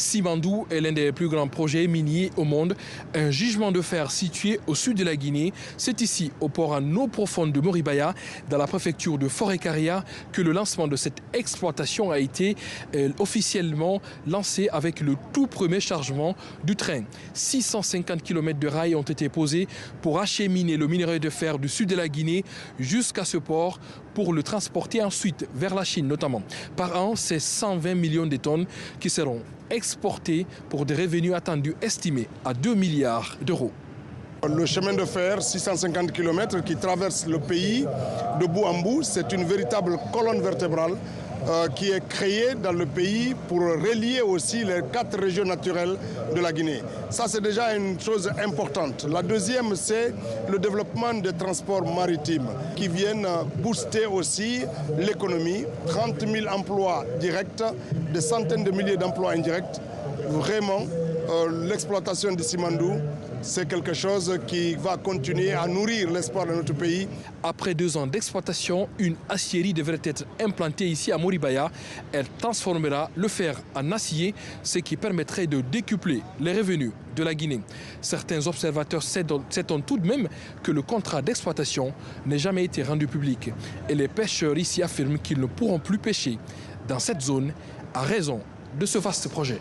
Simandou est l'un des plus grands projets miniers au monde. Un gisement de fer situé au sud de la Guinée. C'est ici, au port en eau profonde de Moribaya, dans la préfecture de Forêt-Caria, que le lancement de cette exploitation a été officiellement lancé avec le tout premier chargement du train. 650 km de rails ont été posés pour acheminer le minerai de fer du sud de la Guinée jusqu'à ce port pour le transporter ensuite vers la Chine notamment. Par an, c'est 120 millions de tonnes qui seront exportées pour des revenus attendus estimés à 2 milliards d'euros. Le chemin de fer, 650 km qui traverse le pays de bout en bout, c'est une véritable colonne vertébrale qui est créée dans le pays pour relier aussi les 4 régions naturelles de la Guinée. Ça, c'est déjà une chose importante. La deuxième, c'est le développement des transports maritimes qui viennent booster aussi l'économie. 30 000 emplois directs, des centaines de milliers d'emplois indirects. Vraiment, l'exploitation de Simandou, c'est quelque chose qui va continuer à nourrir l'espoir de notre pays. Après 2 ans d'exploitation, une aciérie devrait être implantée ici à Moribaya. Elle transformera le fer en acier, ce qui permettrait de décupler les revenus de la Guinée. Certains observateurs s'étonnent tout de même que le contrat d'exploitation n'ait jamais été rendu public. Et les pêcheurs ici affirment qu'ils ne pourront plus pêcher dans cette zone à raison de ce vaste projet.